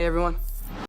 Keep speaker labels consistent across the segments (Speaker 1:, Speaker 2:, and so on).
Speaker 1: everyone.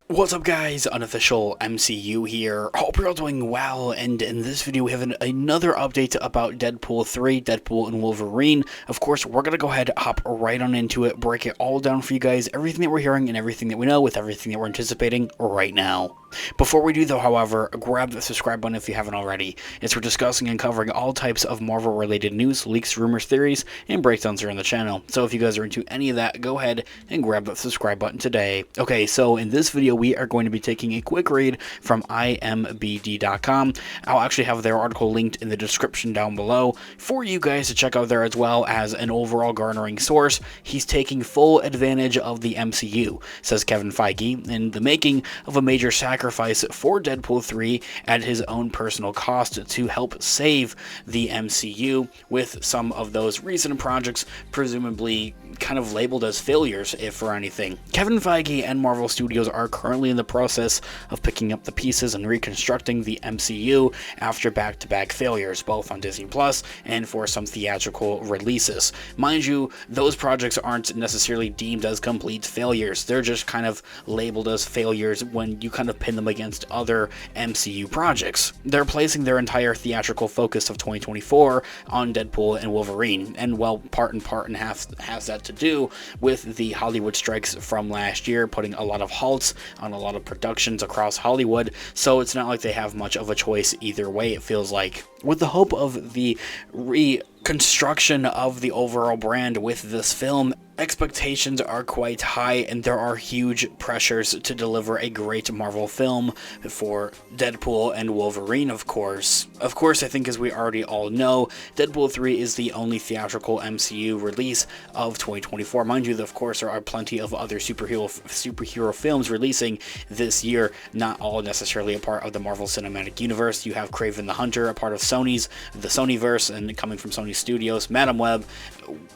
Speaker 2: What's up guys, Unofficial MCU here. Hope you're all doing well, and in this video we have another update about Deadpool 3, Deadpool and Wolverine. Of course, we're going to go ahead, hop right on into it, break it all down for you guys, everything that we're hearing and everything that we know with everything that we're anticipating right now. Before we do though, however, grab the subscribe button if you haven't already, as we're discussing and covering all types of Marvel related news, leaks, rumors, theories, and breakdowns here on the channel. So if you guys are into any of that, go ahead and grab that subscribe button today. Okay, so in this video we are going to be taking a quick read from imbd.com. I'll actually have their article linked in the description down below for you guys to check out there, as well as an overall garnering source. He's taking full advantage of the MCU, says Kevin Feige, in the making of a major sacrifice for Deadpool 3 at his own personal cost to help save the MCU, with some of those recent projects presumably kind of labeled as failures, if for anything. Kevin Feige and Marvel Studios are currently in the process of picking up the pieces and reconstructing the MCU after back-to-back failures, both on Disney Plus and for some theatrical releases. Mind you, those projects aren't necessarily deemed as complete failures. They're just kind of labeled as failures when you kind of pin them against other MCU projects. They're placing their entire theatrical focus of 2024 on Deadpool and Wolverine, and well, part and half has that to do with the Hollywood strikes from last year, putting a lot of halts on a lot of productions across Hollywood, so it's not like they have much of a choice either way, it feels like. With the hope of the reconstruction of the overall brand with this film, expectations are quite high, and there are huge pressures to deliver a great Marvel film for Deadpool and Wolverine, of course. Of course, I think as we already all know, Deadpool 3 is the only theatrical MCU release of 2024. Mind you, of course, there are plenty of other superhero films releasing this year, not all necessarily a part of the Marvel Cinematic Universe. You have Kraven the Hunter, a part of the Sonyverse, and coming from Sony Studios. Madam Web,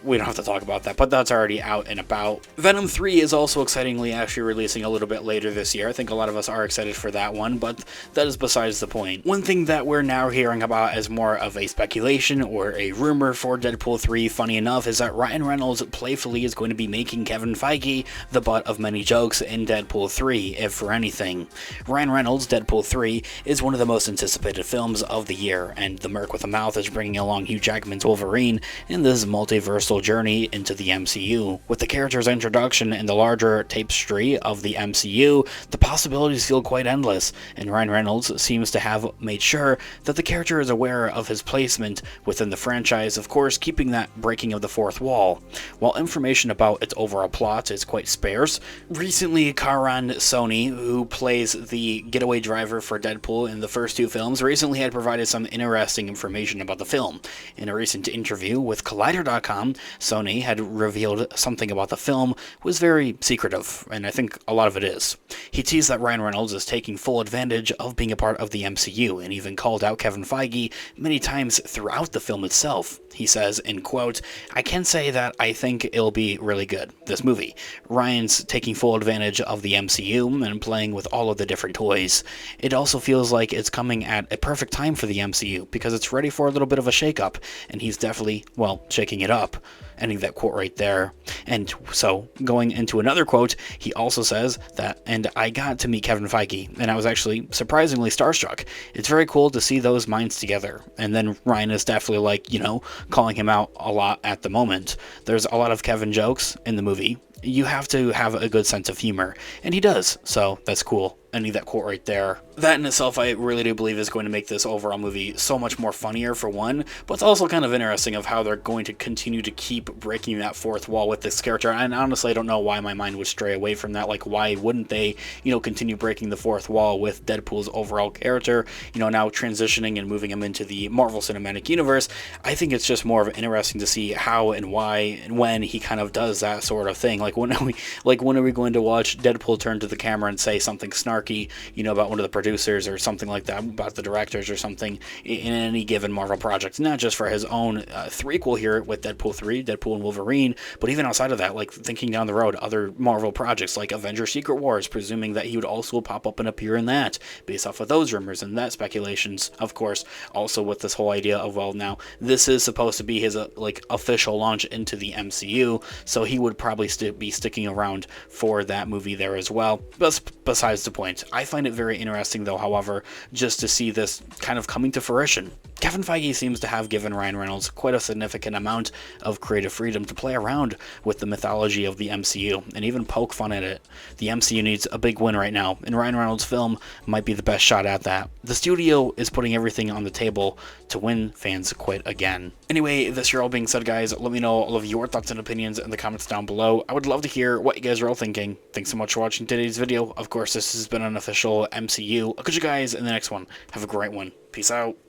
Speaker 2: we don't have to talk about that, but that's already out and about. Venom 3 is also excitingly actually releasing a little bit later this year. I think a lot of us are excited for that one, but that is besides the point. One thing that we're now hearing about as more of a speculation or a rumor for Deadpool 3, funny enough, is that Ryan Reynolds playfully is going to be making Kevin Feige the butt of many jokes in Deadpool 3, if for anything. Ryan Reynolds' Deadpool 3 is one of the most anticipated films of the year, and the Merc with a Mouth is bringing along Hugh Jackman's Wolverine in this multiversal journey into the MCU. With the character's introduction in the larger tapestry of the MCU, the possibilities feel quite endless, and Ryan Reynolds seems to have made sure that the character is aware of his placement within the franchise, of course keeping that breaking of the fourth wall. While information about its overall plot is quite sparse, recently Karan Soni, who plays the getaway driver for Deadpool in the first two films, recently had provided some interesting information about the film. In a recent interview with Collider.com, Sony had revealed something about the film was very secretive, and I think a lot of it is. He teased that Ryan Reynolds is taking full advantage of being a part of the MCU, and even called out Kevin Feige many times throughout the film itself. He says, in quote, "I can say that I think it'll be really good, this movie. Ryan's taking full advantage of the MCU and playing with all of the different toys. It also feels like it's coming at a perfect time for the MCU, because it's ready for a little bit of a shake-up, and he's definitely, well, shaking it up." Ending that quote right there. And so, going into another quote, he also says that, "And I got to meet Kevin Feige, and I was actually surprisingly starstruck. It's very cool to see those minds together." And then Ryan is definitely like, calling him out a lot at the moment. There's a lot of Kevin jokes in the movie. You have to have a good sense of humor, and he does, so that's cool. Ending that quote right there. That in itself, I really do believe is going to make this overall movie so much more funnier, for one, but it's also kind of interesting of how they're going to continue to keep breaking that fourth wall with this character. And honestly, I don't know why my mind would stray away from that. Like, why wouldn't they, continue breaking the fourth wall with Deadpool's overall character, now transitioning and moving him into the Marvel Cinematic Universe? I think it's just more of interesting to see how and why and when he kind of does that sort of thing. When are we going to watch Deadpool turn to the camera and say something snarky, about one of the producers or something like that, about the directors or something in any given Marvel project, not just for his own threequel here with Deadpool 3, Deadpool and Wolverine, but even outside of that, like thinking down the road, other Marvel projects like Avengers Secret Wars, presuming that he would also pop up and appear in that, based off of those rumors and that speculations. Of course, also with this whole idea of, well, now this is supposed to be his like official launch into the MCU, so he would probably be sticking around for that movie there as well. But besides the point, I find it very interesting though, however, just to see this kind of coming to fruition. Kevin Feige seems to have given Ryan Reynolds quite a significant amount of creative freedom to play around with the mythology of the MCU and even poke fun at it. The MCU needs a big win right now, and Ryan Reynolds' film might be the best shot at that. The studio is putting everything on the table to win fans quit again. Anyway, this year all being said, guys, let me know all of your thoughts and opinions in the comments down below. I would love to hear what you guys are all thinking. Thanks so much for watching today's video. Of course, this has been an official MCU. I'll catch you guys in the next one. Have a great one. Peace out.